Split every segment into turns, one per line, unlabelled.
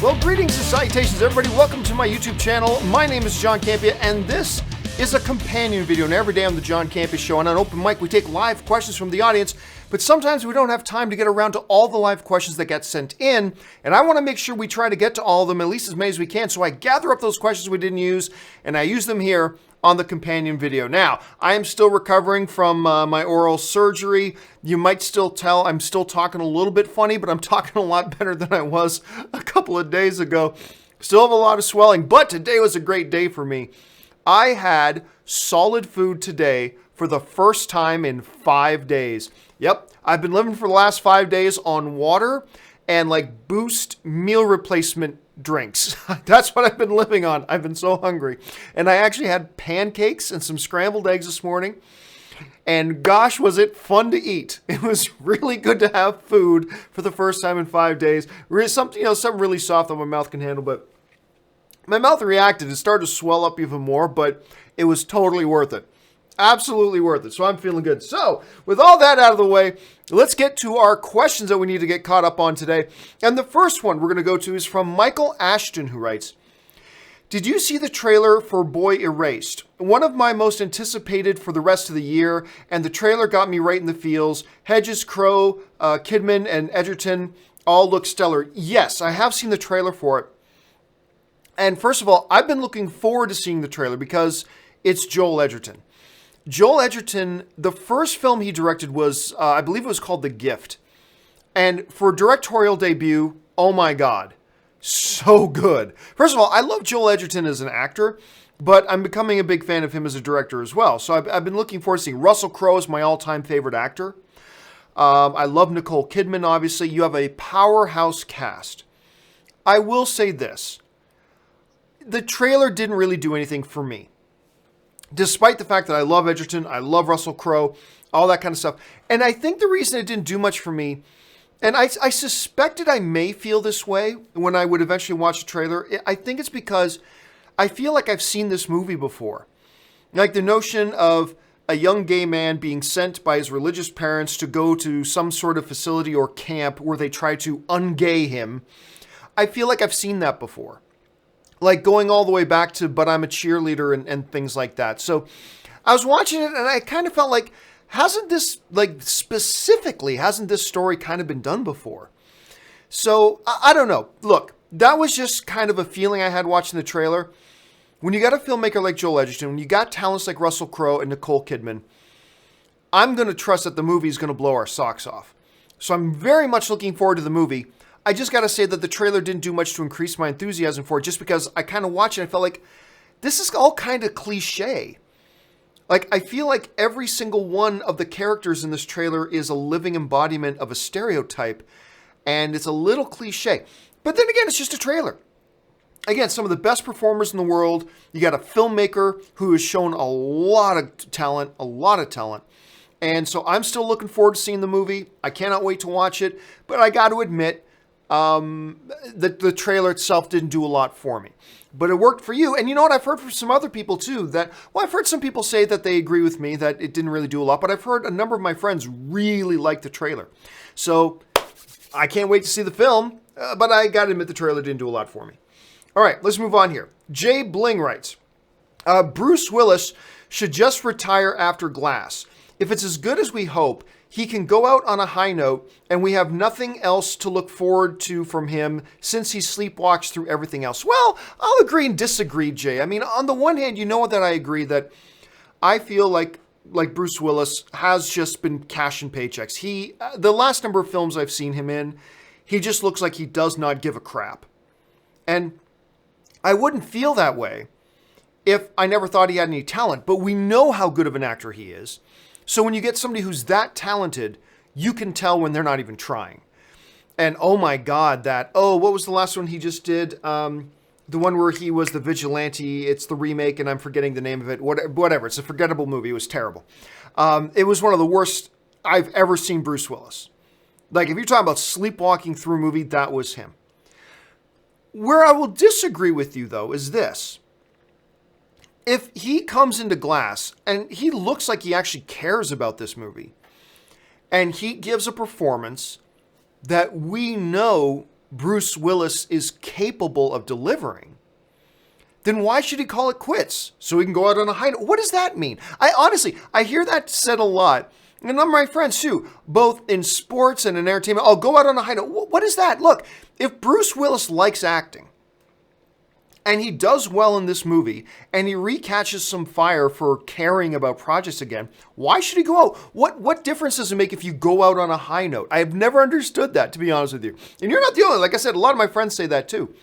Well, greetings and salutations, everybody. Welcome to my YouTube channel. My name is John Campea, and this is a companion video. And every day on the John Campea Show, and on Open Mic, we take live questions from the audience, but sometimes we don't have time to get around to all the live questions that get sent in, and I want to make sure we try to get to all of them, at least as many as we can, so I gather up those questions we didn't use, and I use them here on the companion video. Now, I am still recovering from my oral surgery. You might still tell I'm still talking a little bit funny, but I'm talking a lot better than I was a couple of days ago. Still have a lot of swelling, but today was a great day for me. I had solid food today for the first time in 5 days. Yep, I've been living for the last 5 days on water and like Boost meal replacement drinks. That's what I've been living on. I've been so hungry. And I actually had pancakes and some scrambled eggs this morning. And gosh, was it fun to eat. It was really good to have food for the first time in 5 days. Something really soft that my mouth can handle, but my mouth reacted. It started to swell up even more, but it was totally worth it. Absolutely worth it. So I'm feeling good. So with all that out of the way, let's get to our questions that we need to get caught up on today. And the first one we're going to go to is from Michael Ashton, who writes, did you see the trailer for Boy Erased? One of my most anticipated for the rest of the year, and the trailer got me right in the feels. Hedges, Crow, Kidman, and Edgerton all look stellar. Yes, I have seen the trailer for it. And first of all, I've been looking forward to seeing the trailer because it's Joel Edgerton. Joel Edgerton, the first film he directed was, I believe it was called The Gift. And for a directorial debut, oh my God, so good. First of all, I love Joel Edgerton as an actor, but I'm becoming a big fan of him as a director as well. So I've been looking forward to seeing Russell Crowe as my all-time favorite actor. I love Nicole Kidman, obviously. You have a powerhouse cast. I will say this. The trailer didn't really do anything for me. Despite the fact that I love Edgerton, I love Russell Crowe, all that kind of stuff. And I think the reason it didn't do much for me, and I suspected I may feel this way when I would eventually watch the trailer, I think it's because I feel like I've seen this movie before. Like the notion of a young gay man being sent by his religious parents to go to some sort of facility or camp where they try to ungay him. I feel like I've seen that before. Like going all the way back to But I'm a Cheerleader and things like that. So I was watching it and I kind of felt like, hasn't this story kind of been done before? So I don't know. Look, that was just kind of a feeling I had watching the trailer. When you got a filmmaker like Joel Edgerton, when you got talents like Russell Crowe and Nicole Kidman, I'm going to trust that the movie is going to blow our socks off. So I'm very much looking forward to the movie. I just got to say that the trailer didn't do much to increase my enthusiasm for it, just because I kind of watched it and I felt like this is all kind of cliche. Like, I feel like every single one of the characters in this trailer is a living embodiment of a stereotype, and it's a little cliche. But then again, it's just a trailer. Again, some of the best performers in the world. You got a filmmaker who has shown a lot of talent. And so I'm still looking forward to seeing the movie. I cannot wait to watch it, but I got to admit, the trailer itself didn't do a lot for me, but it worked for you. And you know what? I've heard from some other people too I've heard some people say that they agree with me that it didn't really do a lot, but I've heard a number of my friends really like the trailer. So I can't wait to see the film, but I gotta admit the trailer didn't do a lot for me. All right, let's move on here. Jay Bling writes, Bruce Willis should just retire after Glass. If it's as good as we hope, he can go out on a high note, and we have nothing else to look forward to from him since he sleepwalks through everything else. Well, I'll agree and disagree, Jay. I mean, on the one hand, you know that I agree that I feel like Bruce Willis has just been cashing paychecks. The last number of films I've seen him in, he just looks like he does not give a crap. And I wouldn't feel that way if I never thought he had any talent, but we know how good of an actor he is. So when you get somebody who's that talented, you can tell when they're not even trying. And oh my God, what was the last one he just did? The one where he was the vigilante. It's the remake and I'm forgetting the name of it. Whatever. It's a forgettable movie. It was terrible. It was one of the worst I've ever seen Bruce Willis. Like if you're talking about sleepwalking through a movie, that was him. Where I will disagree with you though is this. If he comes into Glass and he looks like he actually cares about this movie and he gives a performance that we know Bruce Willis is capable of delivering, then why should he call it quits? So he can go out on a high note. What does that mean? I hear that said a lot. And I'm my friends too, both in sports and in entertainment. Oh, go out on a high note. What is that? Look, if Bruce Willis likes acting, and he does well in this movie, and he recatches some fire for caring about projects again, why should he go out? What difference does it make if you go out on a high note? I have never understood that, to be honest with you. And you're not the only, like I said, a lot of my friends say that too.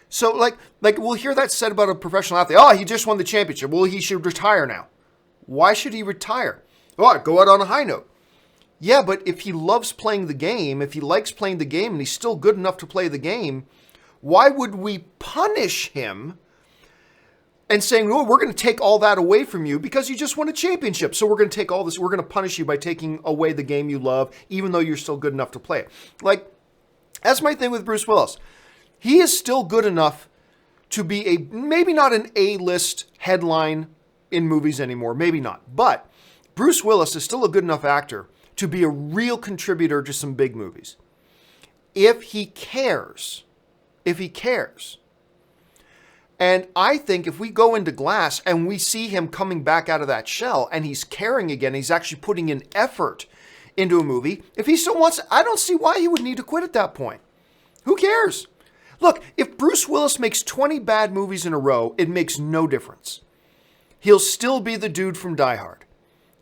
So like we'll hear that said about a professional athlete. Oh, he just won the championship. Well, he should retire now. Why should he retire? Oh, go out on a high note. Yeah, but if he loves playing the game, if he likes playing the game and he's still good enough to play the game, why would we punish him and saying, oh, we're going to take all that away from you because you just won a championship. So we're going to take all this. We're going to punish you by taking away the game you love, even though you're still good enough to play it. Like, that's my thing with Bruce Willis. He is still good enough to be maybe not an A-list headline in movies anymore. Maybe not. But Bruce Willis is still a good enough actor to be a real contributor to some big movies. If he cares. And I think if we go into Glass and we see him coming back out of that shell and he's caring again, he's actually putting in effort into a movie. If he still wants it, I don't see why he would need to quit at that point. Who cares? Look, if Bruce Willis makes 20 bad movies in a row, it makes no difference. He'll still be the dude from Die Hard.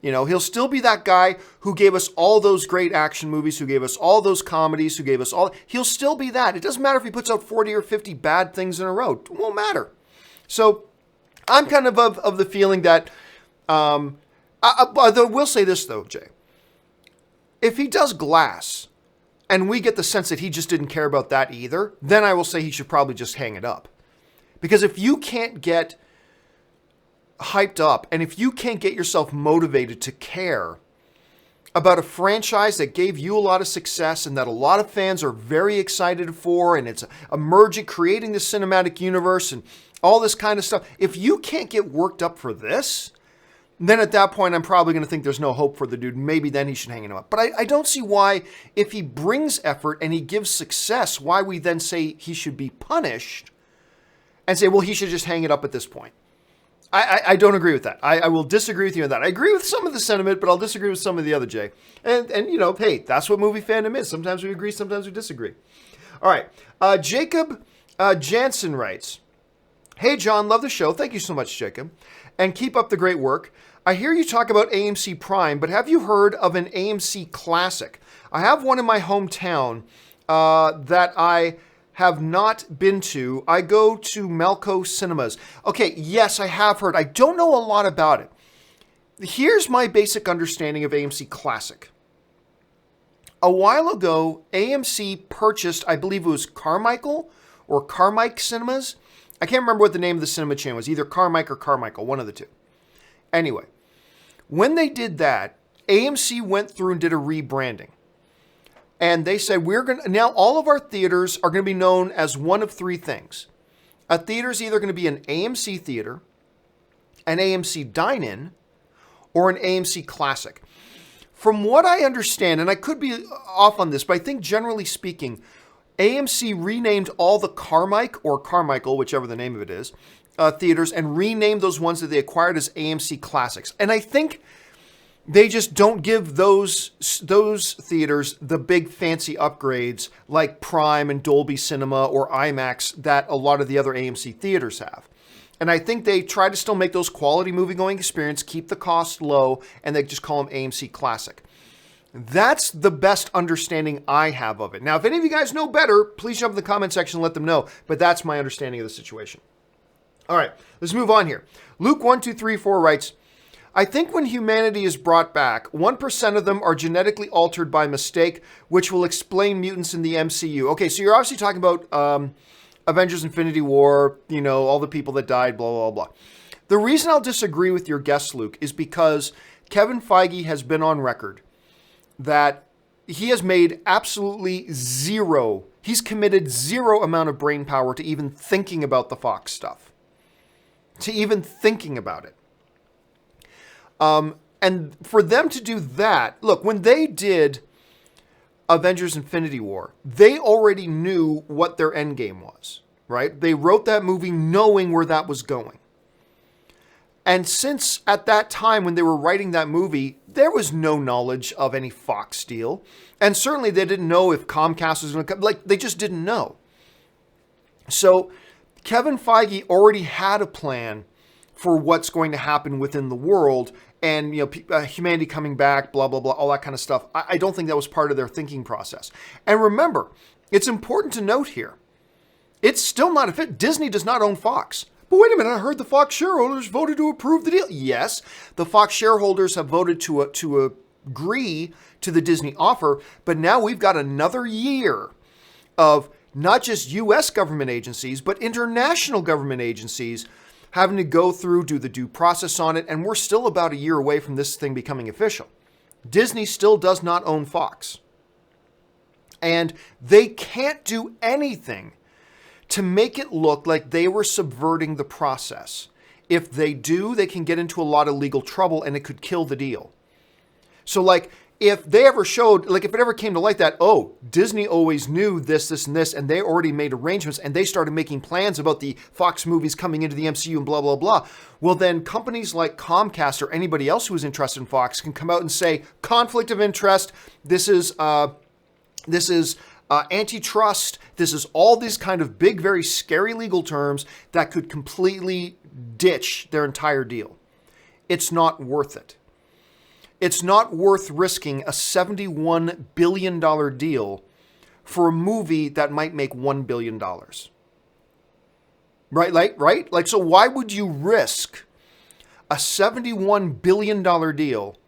You know, he'll still be that guy who gave us all those great action movies, who gave us all those comedies, who gave us all. He'll still be that. It doesn't matter if he puts out 40 or 50 bad things in a row. It won't matter. So I'm kind of the feeling that, I will say this though, Jay. If he does Glass and we get the sense that he just didn't care about that either, then I will say he should probably just hang it up. Because if you can't get hyped up and if you can't get yourself motivated to care about a franchise that gave you a lot of success and that a lot of fans are very excited for, and it's emerging, creating the cinematic universe and all this kind of stuff, if you can't get worked up for this, then at that point I'm probably going to think there's no hope for the dude. Maybe then he should hang it up. But I don't see why, if he brings effort and he gives success, why we then say he should be punished and say, well, he should just hang it up at this point. I don't agree with that. I will disagree with you on that. I agree with some of the sentiment, but I'll disagree with some of the other, Jay. And you know, hey, that's what movie fandom is. Sometimes we agree, sometimes we disagree. All right. Jacob Jansen writes, hey, John, love the show. Thank you so much, Jacob. And keep up the great work. I hear you talk about AMC Prime, but have you heard of an AMC Classic? I have one in my hometown that I have not been to. I go to Melco Cinemas. Okay, yes, I have heard. I don't know a lot about it. Here's my basic understanding of AMC Classic. A while ago, AMC purchased, I believe it was Carmichael or Carmike Cinemas. I can't remember what the name of the cinema chain was, either Carmike or Carmichael, one of the two. Anyway, when they did that, AMC went through and did a rebranding. And they said, now all of our theaters are going to be known as one of three things. A theater is either going to be an AMC theater, an AMC dine-in, or an AMC Classic. From what I understand, and I could be off on this, but I think generally speaking, AMC renamed all the Carmike or Carmichael, whichever the name of it is, theaters, and renamed those ones that they acquired as AMC Classics. And I think they just don't give those theaters the big fancy upgrades like Prime and Dolby Cinema or IMAX that a lot of the other AMC theaters have. And I think they try to still make those quality movie-going experience, keep the cost low, and they just call them AMC Classic. That's the best understanding I have of it. Now, if any of you guys know better, please jump in the comment section and let them know. But that's my understanding of the situation. All right, let's move on here. Luke1234 writes, I think when humanity is brought back, 1% of them are genetically altered by mistake, which will explain mutants in the MCU. Okay, so you're obviously talking about Avengers Infinity War, you know, all the people that died, blah, blah, blah. The reason I'll disagree with your guess, Luke, is because Kevin Feige has been on record that he has made absolutely zero, he's committed zero amount of brain power to even thinking about the Fox stuff. To even thinking about it. And for them to do that, look, when they did Avengers Infinity War, they already knew what their end game was, right? They wrote that movie knowing where that was going. And since at that time when they were writing that movie, there was no knowledge of any Fox deal. And certainly they didn't know if Comcast was going to come. Like, they just didn't know. So Kevin Feige already had a plan for what's going to happen within the world and, humanity coming back, blah, blah, blah, all that kind of stuff. I don't think that was part of their thinking process. And remember, it's important to note here, it's still not a fit. Disney does not own Fox. But wait a minute, I heard the Fox shareholders voted to approve the deal. Yes, the Fox shareholders have voted to agree to the Disney offer, but now we've got another year of not just U.S. government agencies, but international government agencies having to go through, do the due process on it, and we're still about a year away from this thing becoming official. Disney still does not own Fox. And they can't do anything to make it look like they were subverting the process. If they do, they can get into a lot of legal trouble and it could kill the deal. So like, if they ever showed, like if it ever came to light that, oh, Disney always knew this, this, and this, and they already made arrangements and they started making plans about the Fox movies coming into the MCU and blah, blah, blah. Well, then companies like Comcast or anybody else who is interested in Fox can come out and say, conflict of interest, this is antitrust, this is all these kind of big, very scary legal terms that could completely ditch their entire deal. It's not worth it. It's not worth risking a $71 billion deal for a movie that might make $1 billion. Right? Like, so why would you risk a $71 billion deal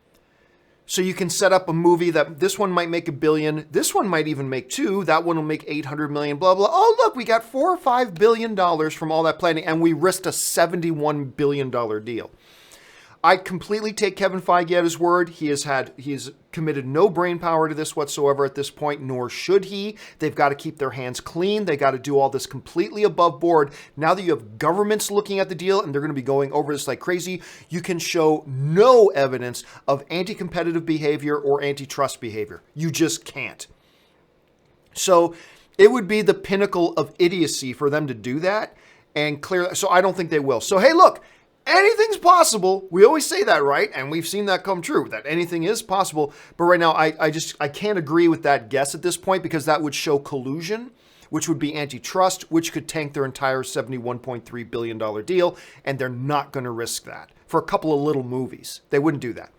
so you can set up a movie that this one might make $1 billion, this one might even make $2 billion, that one will make $800 million, blah, blah. Oh, look, we got $4 or $5 billion from all that planning, and we risked a $71 billion deal. I completely take Kevin Feige at his word. He has committed no brain power to this whatsoever at this point, nor should he. They've got to keep their hands clean. They got to do all this completely above board. Now that you have governments looking at the deal and they're going to be going over this like crazy, you can show no evidence of anti-competitive behavior or antitrust behavior. You just can't. So it would be the pinnacle of idiocy for them to do that. And clearly, so I don't think they will. So, hey, look. Anything's possible. We always say that, right? And we've seen that come true, that anything is possible. But right now, I can't agree with that guess at this point because that would show collusion, which would be antitrust, which could tank their entire $71.3 billion deal. And they're not going to risk that for a couple of little movies. They wouldn't do that.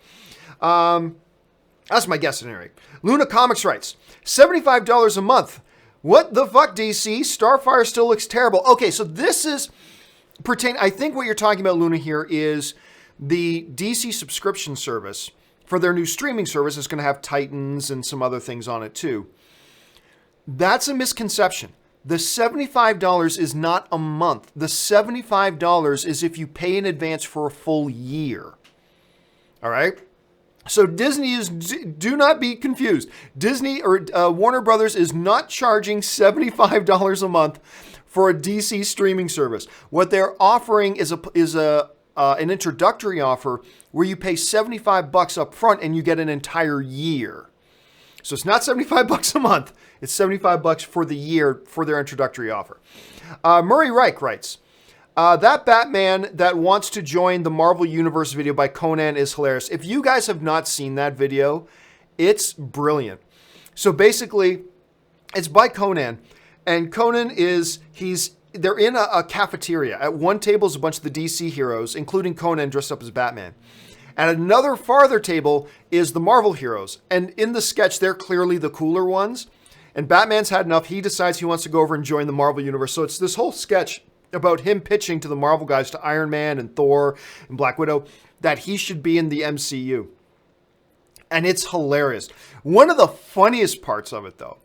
That's my guess at any rate. Luna Comics writes, $75 a month. What the fuck, DC? Starfire still looks terrible. Okay, so this is... I think what you're talking about, Luna, here is the DC subscription service for their new streaming service is going to have Titans and some other things on it too. That's a misconception. The $75 is not a month. The $75 is if you pay in advance for a full year. All right? So do not be confused. Disney or Warner Brothers is not charging $75 a month for a DC streaming service. What they're offering is an introductory offer where you pay $75 up front and you get an entire year. So it's not $75 a month. It's $75 for the year for their introductory offer. Murray Reich writes, that Batman that wants to join the Marvel Universe video by Conan is hilarious. If you guys have not seen that video, it's brilliant. So basically, it's by Conan. And Conan they're in a cafeteria. At one table is a bunch of the DC heroes, including Conan dressed up as Batman. At another farther table is the Marvel heroes. And in the sketch, they're clearly the cooler ones. And Batman's had enough. He decides he wants to go over and join the Marvel Universe. So it's this whole sketch about him pitching to the Marvel guys, to Iron Man and Thor and Black Widow, that he should be in the MCU. And it's hilarious. One of the funniest parts of it, though,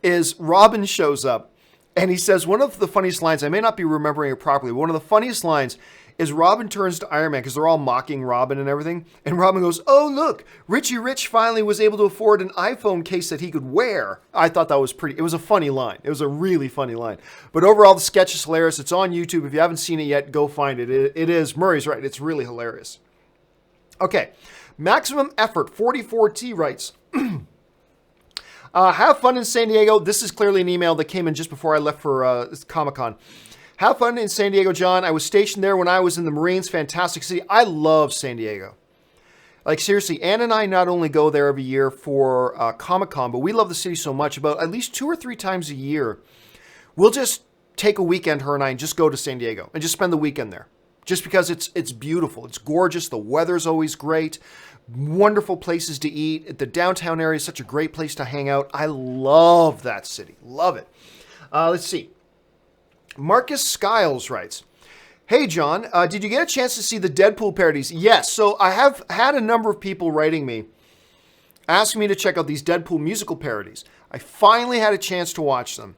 is Robin shows up and he says one of the funniest lines, I may not be remembering it properly, but one of the funniest lines is Robin turns to Iron Man because they're all mocking Robin and everything. And Robin goes, oh, look, Richie Rich finally was able to afford an iPhone case that he could wear. I thought that was it was a funny line. It was a really funny line. But overall, the sketch is hilarious. It's on YouTube. If you haven't seen it yet, go find it. It is. Murray's right. It's really hilarious. Okay. Maximum Effort 44T writes, Have fun in San Diego. This is clearly an email that came in just before I left for Comic-Con. Have fun in San Diego, John. I was stationed there when I was in the Marines. Fantastic city. I love San Diego. Like, seriously, Ann and I not only go there every year for Comic-Con, but we love the city so much. About at least 2 or 3 times a year, we'll just take a weekend, her and I, and just go to San Diego and just spend the weekend there. Just because it's beautiful. It's gorgeous. The weather's always great. Wonderful places to eat. The downtown area is such a great place to hang out. I love that city. Love it. Let's see. Marcus Skiles writes, hey, John, did you get a chance to see the Deadpool parodies? Yes. So I have had a number of people writing me, asking me to check out these Deadpool musical parodies. I finally had a chance to watch them.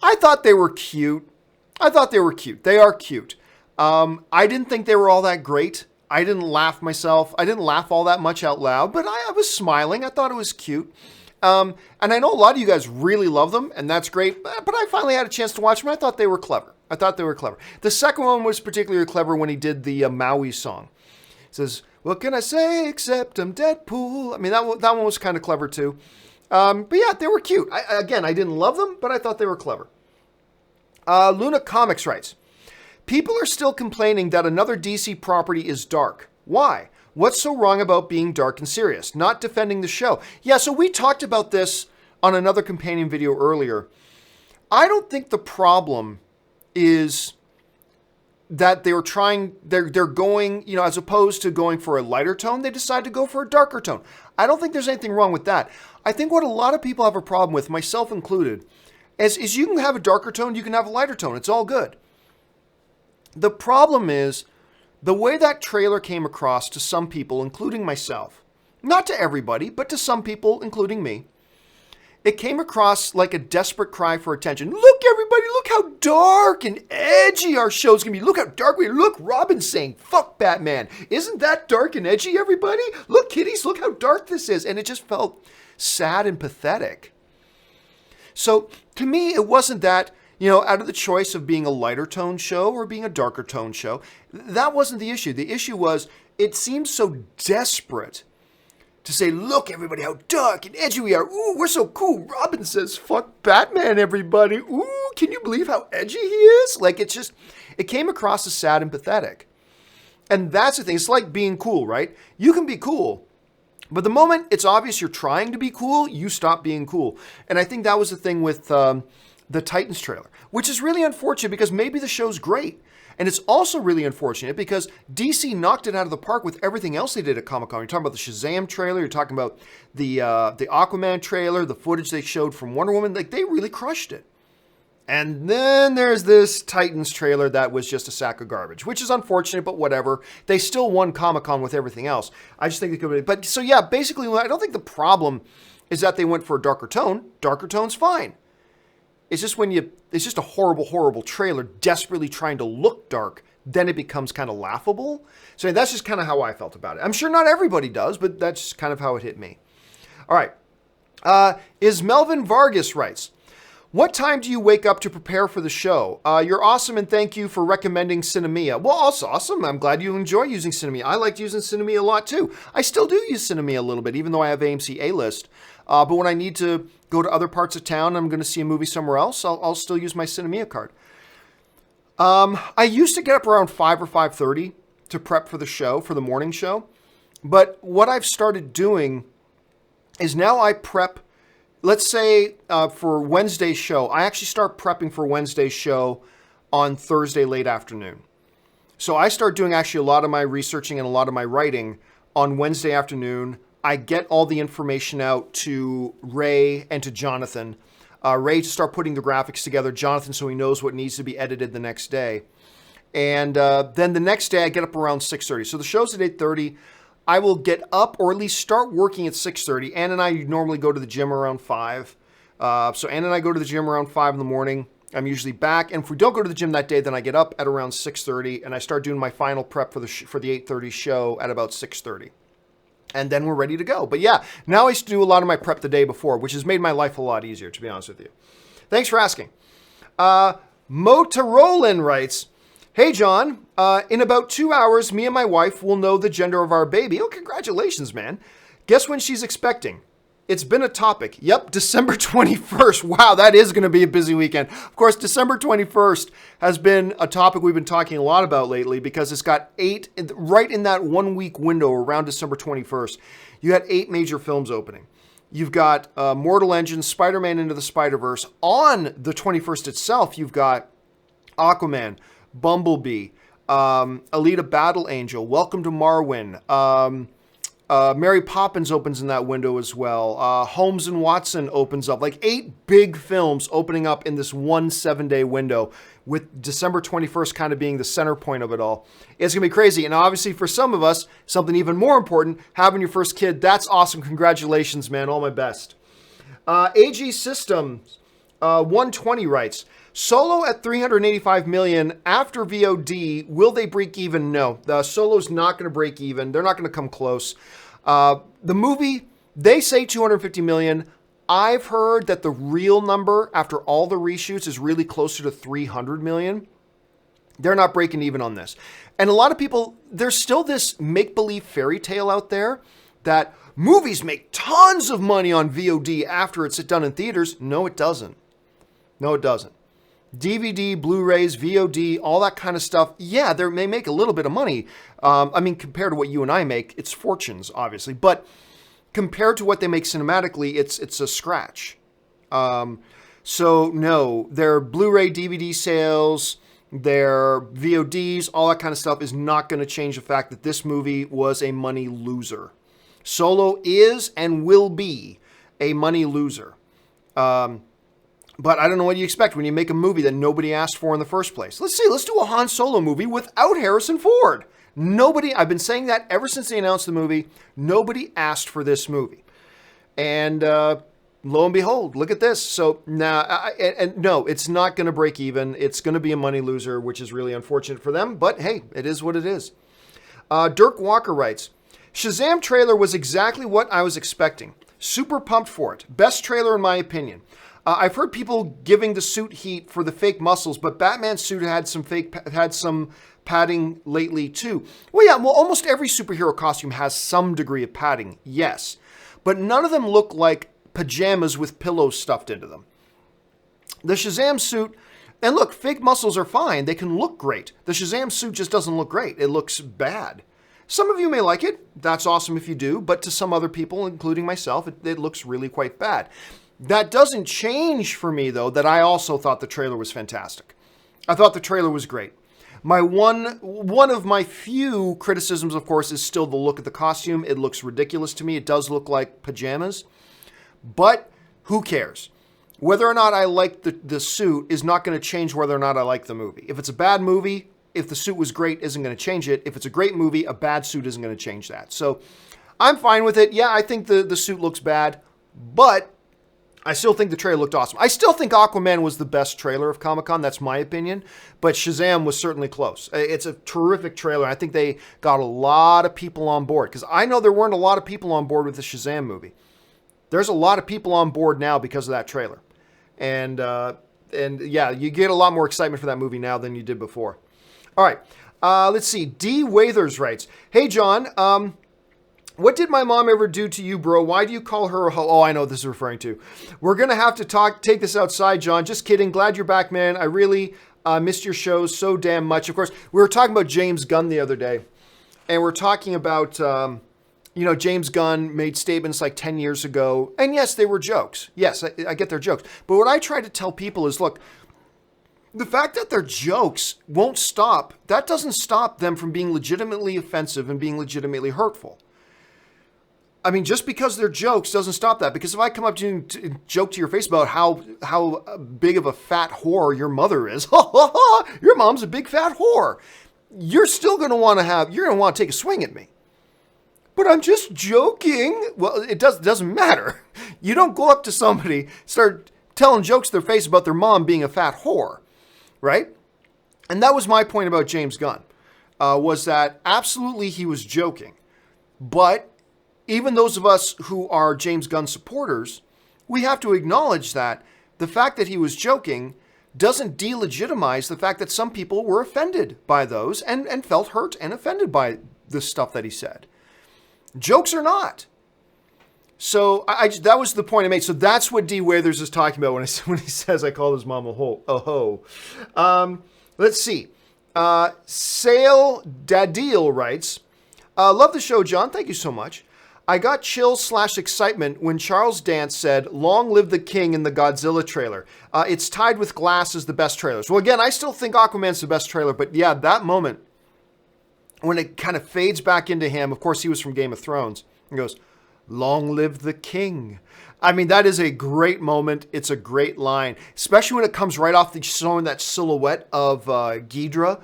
I thought they were cute. They are cute. I didn't think they were all that great. I didn't laugh myself. I didn't laugh all that much out loud, but I was smiling. I thought it was cute. And I know a lot of you guys really love them, and that's great, but I finally had a chance to watch them. I thought they were clever. The second one was particularly clever when he did the Maui song. He says, what can I say except I'm Deadpool? I mean, that one was kind of clever too. But yeah, they were cute. I didn't love them, but I thought they were clever. Luna Comics writes, people are still complaining that another DC property is dark. Why? What's so wrong about being dark and serious? Not defending the show. Yeah, so we talked about this on another companion video earlier. I don't think the problem is that they're going, as opposed to going for a lighter tone, they decide to go for a darker tone. I don't think there's anything wrong with that. I think what a lot of people have a problem with, myself included, is you can have a darker tone, you can have a lighter tone. It's all good. The problem is the way that trailer came across to some people, including myself. Not to everybody, but to some people, including me. It came across like a desperate cry for attention. Look, everybody, look how dark and edgy our show's gonna be. Look how dark we are. Look, Robin's saying, fuck Batman. Isn't that dark and edgy, everybody? Look, kiddies, look how dark this is. And it just felt sad and pathetic. So to me, it wasn't that, out of the choice of being a lighter tone show or being a darker tone show, that wasn't the issue. The issue was it seemed so desperate to say, look, everybody, how dark and edgy we are. Ooh, we're so cool. Robin says, fuck Batman, everybody. Ooh, can you believe how edgy he is? Like, it came across as sad and pathetic. And that's the thing. It's like being cool, right? You can be cool, but the moment it's obvious you're trying to be cool, you stop being cool. And I think that was the thing with the Titans trailer, which is really unfortunate because maybe the show's great. And it's also really unfortunate because DC knocked it out of the park with everything else they did at Comic-Con. You're talking about the Shazam trailer. You're talking about the Aquaman trailer, the footage they showed from Wonder Woman. Like, they really crushed it. And then there's this Titans trailer that was just a sack of garbage, which is unfortunate, but whatever. They still won Comic-Con with everything else. I just think they could be. But so yeah, basically, I don't think the problem is that they went for a darker tone. Darker tone's fine. It's just it's just a horrible, horrible trailer desperately trying to look dark, then it becomes kind of laughable. So that's just kind of how I felt about it. I'm sure not everybody does, but that's kind of how it hit me. All right. Is Melvin Vargas writes, what time do you wake up to prepare for the show? You're awesome and thank you for recommending Cinemia. Well, also awesome. I'm glad you enjoy using Cinemia. I liked using Cinemia a lot too. I still do use Cinemia a little bit, even though I have AMC A-List. But when I need to go to other parts of town, I'm going to see a movie somewhere else, I'll still use my Cinemia card. I used to get up around 5 or 5:30 to prep for the show, for the morning show. But what I've started doing is now I prep, let's say for Wednesday's show, I actually start prepping for Wednesday's show on Thursday late afternoon. So I start doing actually a lot of my researching and a lot of my writing on Wednesday afternoon. I get all the information out to Ray and to Jonathan. Ray to start putting the graphics together, Jonathan so he knows what needs to be edited the next day. And then the next day I get up around 6:30. So the show's at 8:30. I will get up or at least start working at 6:30. Ann and I normally go to the gym around 5. So Ann and I go to the gym around 5 in the morning. I'm usually back. And if we don't go to the gym that day, then I get up at around 6:30 and I start doing my final prep for the 8:30 show at about 6:30. And then we're ready to go. But yeah, now I used to do a lot of my prep the day before, which has made my life a lot easier, to be honest with you. Thanks for asking. Motorolan writes, hey, John, in about 2 hours, me and my wife will know the gender of our baby. Oh, congratulations, man. Guess when she's expecting? It's been a topic. Yep, December 21st. Wow, that is going to be a busy weekend. Of course, December 21st has been a topic we've been talking a lot about lately because it's got right in that 1 week window around December 21st, you had 8 major films opening. You've got Mortal Engines, Spider-Man Into the Spider-Verse. On the 21st itself, you've got Aquaman, Bumblebee, Alita Battle Angel, Welcome to Marwen, Mary Poppins opens in that window as well. Holmes and Watson opens up. Like 8 big films opening up in this 1 7-day window, with December 21st kind of being the center point of it all. It's going to be crazy. And obviously for some of us, something even more important, having your first kid. That's awesome. Congratulations, man. All my best. AG Systems 120 writes, Solo at $385 million after VOD. Will they break even? No. The Solo's not going to break even. They're not going to come close. The movie, they say $250 million. I've heard that the real number after all the reshoots is really closer to $300 million. They're not breaking even on this. And a lot of people, there's still this make-believe fairy tale out there that movies make tons of money on VOD after it's done in theaters. No, it doesn't. No, it doesn't. DVD, Blu-rays, VOD, all that kind of stuff. Yeah, they may make a little bit of money. I mean, compared to what you and I make, it's fortunes, obviously. But compared to what they make cinematically, it's a scratch. So no, their Blu-ray, DVD sales, their VODs, all that kind of stuff is not going to change the fact that this movie was a money loser. Solo is and will be a money loser. But I don't know what you expect when you make a movie that nobody asked for in the first place. Let's do a Han Solo movie without Harrison Ford. I've been saying that ever since they announced the movie. Nobody asked for this movie. And lo and behold, look at this. So now, no, it's not going to break even. It's going to be a money loser, which is really unfortunate for them. But hey, it is what it is. Dirk Walker writes, Shazam trailer was exactly what I was expecting. Super pumped for it. Best trailer in my opinion. I've heard people giving the suit heat for the fake muscles, but Batman's suit had some padding lately too. Well, almost every superhero costume has some degree of padding, yes. But none of them look like pajamas with pillows stuffed into them. The Shazam suit, and look, fake muscles are fine. They can look great. The Shazam suit just doesn't look great. It looks bad. Some of you may like it. That's awesome if you do. But to some other people, including myself, it looks really quite bad. That doesn't change for me, though, that I also thought the trailer was fantastic. I thought the trailer was great. My one of my few criticisms, of course, is still the look of the costume. It looks ridiculous to me. It does look like pajamas. But who cares? Whether or not I like the suit is not going to change whether or not I like the movie. If it's a bad movie, if the suit was great, isn't going to change it. If it's a great movie, a bad suit isn't going to change that. So I'm fine with it. Yeah, I think the suit looks bad, but I still think the trailer looked awesome. I still think Aquaman was the best trailer of Comic-Con. That's my opinion. But Shazam was certainly close. It's a terrific trailer. I think they got a lot of people on board. Because I know there weren't a lot of people on board with the Shazam movie. There's a lot of people on board now because of that trailer. And yeah, you get a lot more excitement for that movie now than you did before. All right. Let's see. D. Wathers writes, Hey, John. What did my mom ever do to you, bro? Why do you call her a hoe? Oh, I know what this is referring to. We're going to have to take this outside, John. Just kidding. Glad you're back, man. I really missed your shows so damn much. Of course, we were talking about James Gunn the other day. And we're talking about, James Gunn made statements like 10 years ago. And yes, they were jokes. Yes, I get their jokes. But what I try to tell people is, look, the fact that they're jokes won't stop. That doesn't stop them from being legitimately offensive and being legitimately hurtful. I mean, just because they're jokes doesn't stop that. Because if I come up to you and joke to your face about how big of a fat whore your mother is, your mom's a big fat whore, you're still going to want to take a swing at me. But I'm just joking. Well, it doesn't matter. You don't go up to somebody, start telling jokes to their face about their mom being a fat whore, right? And that was my point about James Gunn, was that absolutely he was joking, but even those of us who are James Gunn supporters, we have to acknowledge that the fact that he was joking doesn't delegitimize the fact that some people were offended by those and felt hurt and offended by the stuff that he said. Jokes or not, So that was the point I made. So that's what D. Wathers is talking about when he says I call his mom a hoe. Let's see. Sale Dadil writes, love the show, John. Thank you so much. I got chills/excitement when Charles Dance said, "Long live the king" in the Godzilla trailer. It's tied with Glass as the best trailers. Well, again, I still think Aquaman's the best trailer, but yeah, that moment when it kind of fades back into him, of course, he was from Game of Thrones, and goes, "Long live the king." I mean, that is a great moment. It's a great line, especially when it comes right off showing that silhouette of Ghidra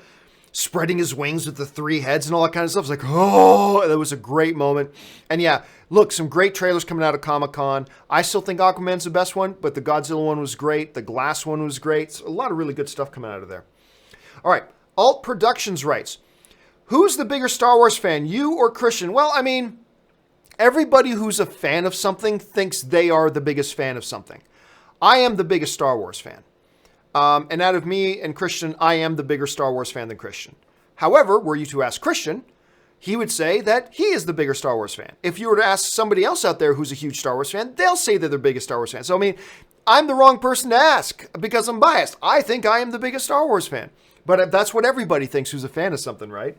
spreading his wings with the 3 heads and all that kind of stuff. It's like, oh, that was a great moment. And yeah, look, some great trailers coming out of Comic-Con. I still think Aquaman's the best one, but the Godzilla one was great. The Glass one was great. So a lot of really good stuff coming out of there. All right, Alt Productions writes, who's the bigger Star Wars fan, you or Christian? Well, I mean, everybody who's a fan of something thinks they are the biggest fan of something. I am the biggest Star Wars fan. And out of me and Christian, I am the bigger Star Wars fan than Christian. However, were you to ask Christian, he would say that he is the bigger Star Wars fan. If you were to ask somebody else out there who's a huge Star Wars fan, they'll say they're the biggest Star Wars fan. So, I mean, I'm the wrong person to ask because I'm biased. I think I am the biggest Star Wars fan. But that's what everybody thinks who's a fan of something, right?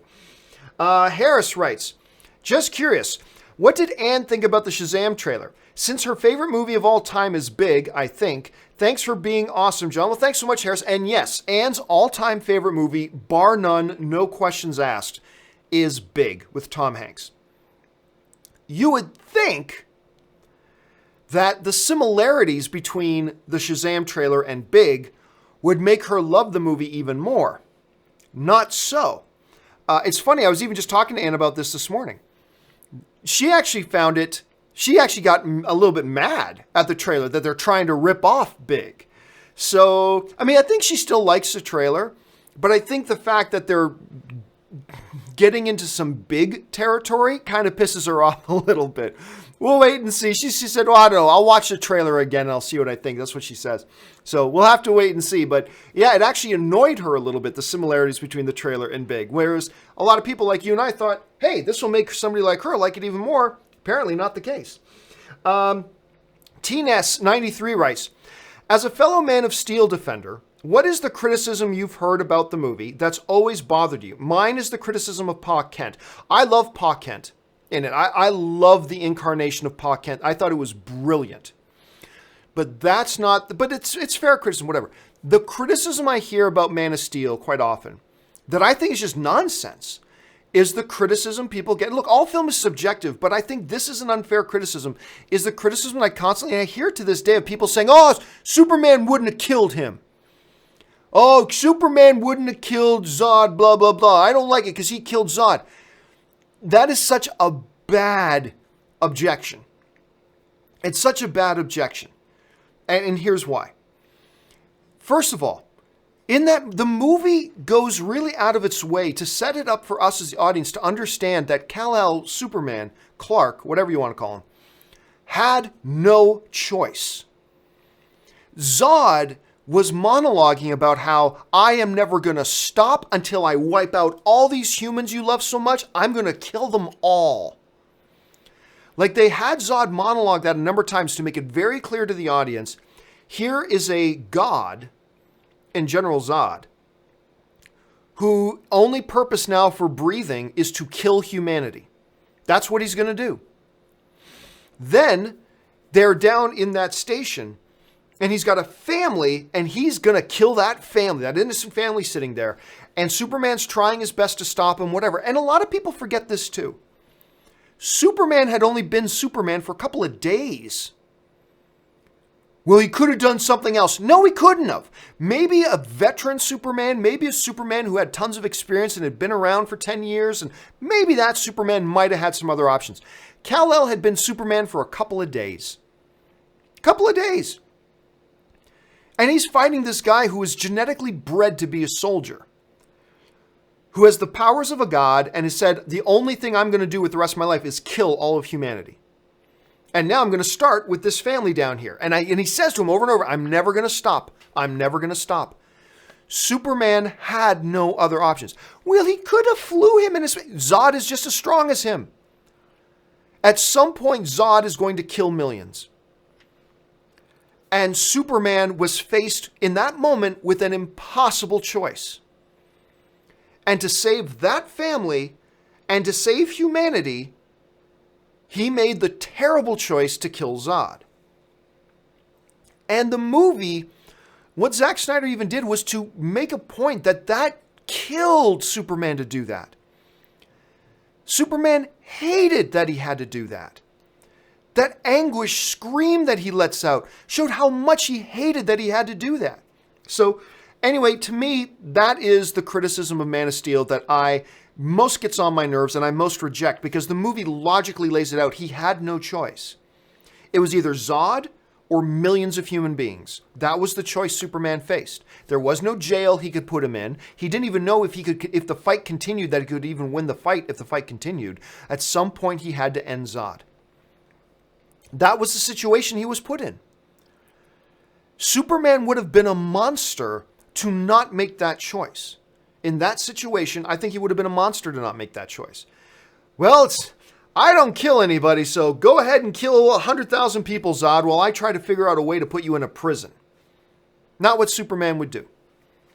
Harris writes, just curious, what did Anne think about the Shazam trailer? Since her favorite movie of all time is Big, I think. Thanks for being awesome, John. Well, thanks so much, Harris. And yes, Anne's all-time favorite movie, bar none, no questions asked, is Big with Tom Hanks. You would think that the similarities between the Shazam trailer and Big would make her love the movie even more. Not so. It's funny, I was even just talking to Anne about this morning. She actually got a little bit mad at the trailer that they're trying to rip off Big. So, I mean, I think she still likes the trailer, but I think the fact that they're getting into some big territory kind of pisses her off a little bit. We'll wait and see. She said, well, I don't know. I'll watch the trailer again and I'll see what I think. That's what she says. So we'll have to wait and see. But yeah, it actually annoyed her a little bit, the similarities between the trailer and Big. Whereas a lot of people like you and I thought, hey, this will make somebody like her like it even more. Apparently not the case. TNES93 writes, as a fellow Man of Steel defender, what is the criticism you've heard about the movie that's always bothered you? Mine is the criticism of Pa Kent. I love Pa Kent in it. I love the incarnation of Pa Kent. I thought it was brilliant. But that's not, but it's fair criticism, whatever. The criticism I hear about Man of Steel quite often, that I think is just nonsense, is the criticism people get. Look, all film is subjective, but I think this is an unfair criticism, is the criticism I hear to this day of people saying, oh, Superman wouldn't have killed him. Oh, Superman wouldn't have killed Zod, blah, blah, blah. I don't like it because he killed Zod. That is such a bad objection. It's such a bad objection. And here's why. First of all, in that the movie goes really out of its way to set it up for us as the audience to understand that Kal-El Superman, Clark, whatever you want to call him, had no choice. Zod was monologuing about how I am never going to stop until I wipe out all these humans you love so much. I'm going to kill them all. Like they had Zod monologue that a number of times to make it very clear to the audience, here is a god in General Zod who only purpose now for breathing is to kill humanity. That's what he's going to do. Then they're down in that station and he's got a family and he's going to kill that family, that innocent family sitting there. And Superman's trying his best to stop him, whatever. And a lot of people forget this too. Superman had only been Superman for a couple of days. Well, he could have done something else. No, he couldn't have. Maybe a veteran Superman, maybe a Superman who had tons of experience and had been around for 10 years, and maybe that Superman might have had some other options. Kal-El had been Superman for a couple of days. Couple of days. And he's fighting this guy who is genetically bred to be a soldier, who has the powers of a god and has said, the only thing I'm going to do with the rest of my life is kill all of humanity. And now I'm going to start with this family down here. And he says to him over and over, I'm never going to stop. I'm never going to stop. Superman had no other options. Well, he could have flew him in his... Zod is just as strong as him. At some point, Zod is going to kill millions. And Superman was faced in that moment with an impossible choice. And to save that family and to save humanity, he made the terrible choice to kill Zod. And the movie, what Zack Snyder even did was to make a point that killed Superman to do that. Superman hated that he had to do that. That anguish scream that he lets out showed how much he hated that he had to do that. So anyway, to me, that is the criticism of Man of Steel that I most gets on my nerves and I most reject, because the movie logically lays it out. He had no choice. It was either Zod or millions of human beings. That was the choice Superman faced. There was no jail he could put him in. He didn't even know if the fight continued, that he could even win the fight if the fight continued. At some point, he had to end Zod. That was the situation he was put in. Superman would have been a monster to not make that choice. In that situation, I think he would have been a monster to not make that choice. Well, I don't kill anybody, so go ahead and kill 100,000 people, Zod, while I try to figure out a way to put you in a prison. Not what Superman would do.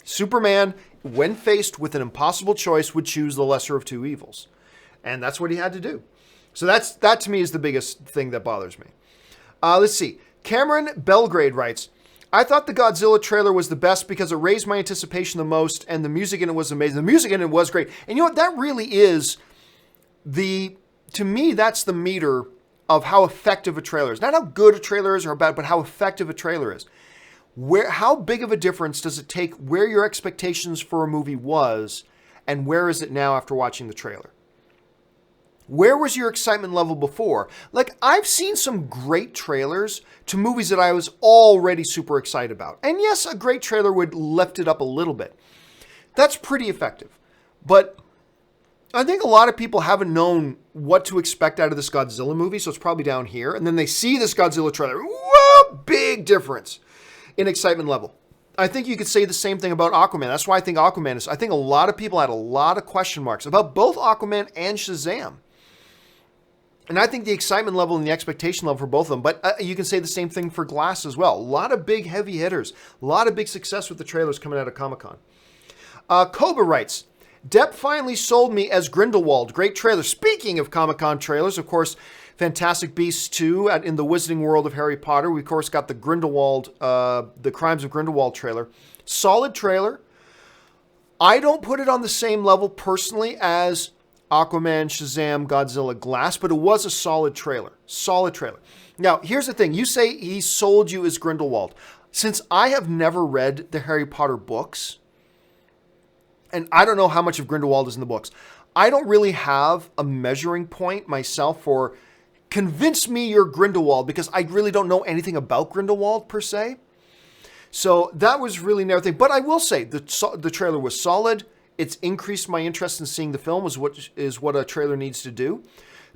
Superman, when faced with an impossible choice, would choose the lesser of two evils. And that's what he had to do. So that to me is the biggest thing that bothers me. Let's see. Cameron Belgrade writes, I thought the Godzilla trailer was the best because it raised my anticipation the most, and the music in it was amazing. The music in it was great. And you know what? That really is to me, that's the meter of how effective a trailer is. Not how good a trailer is or bad, but how effective a trailer is. How big of a difference does it take where your expectations for a movie was and where is it now after watching the trailer? Where was your excitement level before? Like, I've seen some great trailers to movies that I was already super excited about. And yes, a great trailer would lift it up a little bit. That's pretty effective. But I think a lot of people haven't known what to expect out of this Godzilla movie, so it's probably down here. And then they see this Godzilla trailer. Whoa, big difference in excitement level. I think you could say the same thing about Aquaman. That's why I think Aquaman is... I think a lot of people had a lot of question marks about both Aquaman and Shazam. And I think the excitement level and the expectation level for both of them, but you can say the same thing for Glass as well. A lot of big heavy hitters. A lot of big success with the trailers coming out of Comic-Con. Koba writes, Depp finally sold me as Grindelwald. Great trailer. Speaking of Comic-Con trailers, of course, Fantastic Beasts 2 in the Wizarding World of Harry Potter. We, of course, got the Grindelwald, the Crimes of Grindelwald trailer. Solid trailer. I don't put it on the same level personally as Aquaman, Shazam, Godzilla, Glass, but it was a solid trailer. Solid trailer. Now, here's the thing. You say he sold you as Grindelwald. Since I have never read the Harry Potter books, and I don't know how much of Grindelwald is in the books, I don't really have a measuring point myself for convince me you're Grindelwald, because I really don't know anything about Grindelwald per se. So that was really another thing. But I will say the trailer was solid. It's increased my interest in seeing the film, is what a trailer needs to do.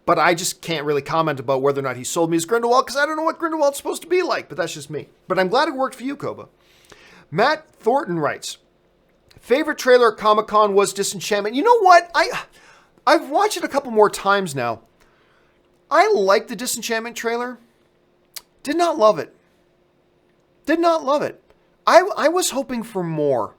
But I just can't really comment about whether or not he sold me as Grindelwald, because I don't know what Grindelwald's supposed to be like, but that's just me. But I'm glad it worked for you, Koba. Matt Thornton writes, favorite trailer at Comic-Con was Disenchantment. You know what? I've watched it a couple more times now. I like the Disenchantment trailer. Did not love it. Did not love it. I was hoping for more.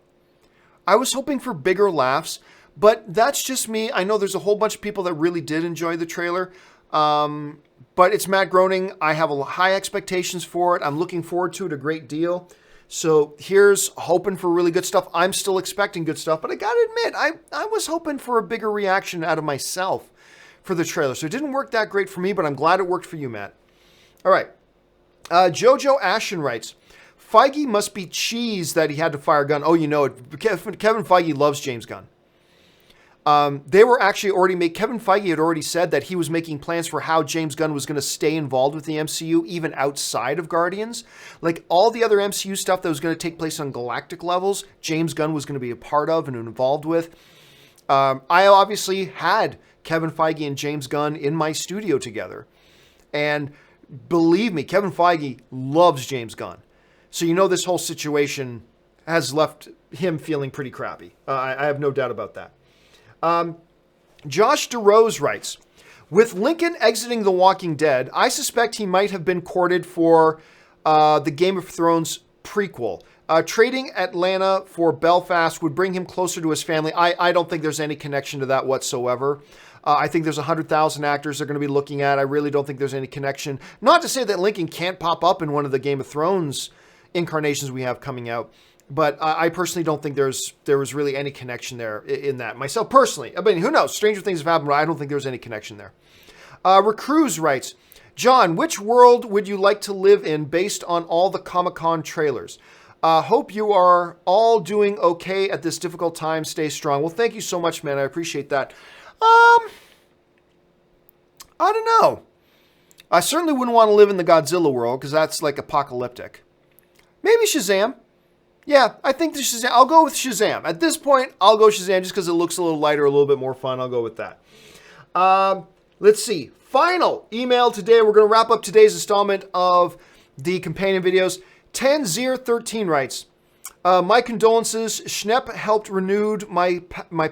I was hoping for bigger laughs, but that's just me. I know there's a whole bunch of people that really did enjoy the trailer, but it's Matt Groening. I have high expectations for it. I'm looking forward to it a great deal. So here's hoping for really good stuff. I'm still expecting good stuff, but I got to admit, I was hoping for a bigger reaction out of myself for the trailer. So it didn't work that great for me, but I'm glad it worked for you, Matt. All right. Jojo Ashen writes, Feige must be cheesed that he had to fire Gunn. Oh, you know it. Kevin Feige loves James Gunn. They were actually already Kevin Feige had already said that he was making plans for how James Gunn was going to stay involved with the MCU, even outside of Guardians. Like all the other MCU stuff that was going to take place on galactic levels, James Gunn was going to be a part of and involved with. I obviously had Kevin Feige and James Gunn in my studio together. And believe me, Kevin Feige loves James Gunn. So you know this whole situation has left him feeling pretty crappy. I have no doubt about that. Josh DeRose writes, With Lincoln exiting The Walking Dead, I suspect he might have been courted for the Game of Thrones prequel. Trading Atlanta for Belfast would bring him closer to his family. I don't think there's any connection to that whatsoever. I think there's 100,000 actors they're going to be looking at. I really don't think there's any connection. Not to say that Lincoln can't pop up in one of the Game of Thrones incarnations we have coming out, but I personally don't think there was really any connection there in that. Myself personally, I mean, who knows? Stranger things have happened, but I don't think there was any connection there. Recruz writes, John, which world would you like to live in based on all the Comic-Con trailers? Hope you are all doing okay at this difficult time. Stay strong. Well, thank you so much, man. I appreciate that. I don't know. I certainly wouldn't want to live in the Godzilla world because that's like apocalyptic. Maybe Shazam. Yeah, I think the Shazam. I'll go with Shazam. At this point, I'll go Shazam just because it looks a little lighter, a little bit more fun. I'll go with that. Let's see. Final email today. We're going to wrap up today's installment of the companion videos. 10Zir13 writes, my condolences. Schnepp helped renewed my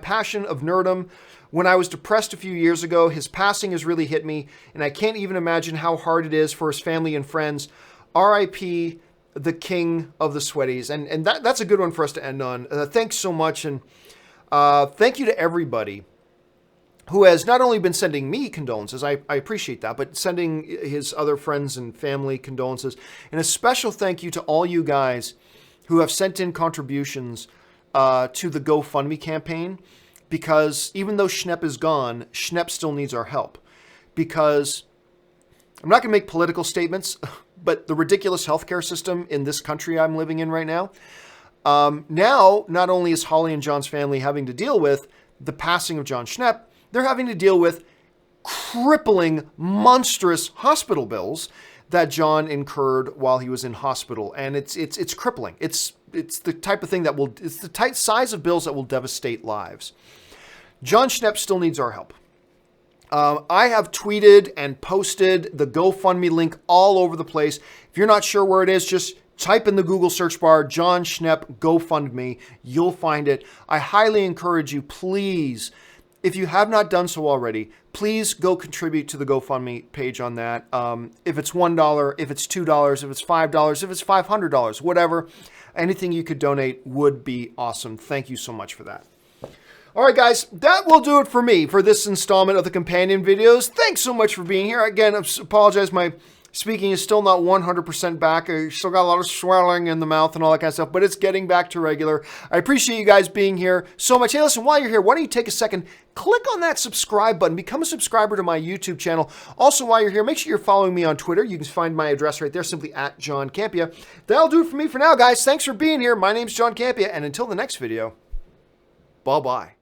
passion of nerdom. When I was depressed a few years ago, his passing has really hit me, and I can't even imagine how hard it is for his family and friends. R.I.P. the king of the sweaties. And that's a good one for us to end on. Thanks so much, and thank you to everybody who has not only been sending me condolences, I appreciate that, but sending his other friends and family condolences. And a special thank you to all you guys who have sent in contributions to the GoFundMe campaign, because even though Schnepp is gone, Schnepp still needs our help. Because I'm not going to make political statements, but the ridiculous healthcare system in this country I'm living in right now, now not only is Holly and John's family having to deal with the passing of John Schnepp, they're having to deal with crippling, monstrous hospital bills that John incurred while he was in hospital, and it's crippling. It's the type of thing that it's the type size of bills that will devastate lives. John Schnepp still needs our help. I have tweeted and posted the GoFundMe link all over the place. If you're not sure where it is, just type in the Google search bar, John Schnepp GoFundMe. You'll find it. I highly encourage you, please, if you have not done so already, please go contribute to the GoFundMe page on that. If it's $1, if it's $2, if it's $5, if it's $500, whatever, anything you could donate would be awesome. Thank you so much for that. All right, guys, that will do it for me for this installment of the companion videos. Thanks so much for being here. Again, I apologize. My speaking is still not 100% back. I still got a lot of swelling in the mouth and all that kind of stuff, but it's getting back to regular. I appreciate you guys being here so much. Hey, listen, while you're here, why don't you take a second, click on that subscribe button, become a subscriber to my YouTube channel. Also, while you're here, make sure you're following me on Twitter. You can find my address right there, simply @JohnCampia. That'll do it for me for now, guys. Thanks for being here. My name's John Campia, and until the next video, bye-bye.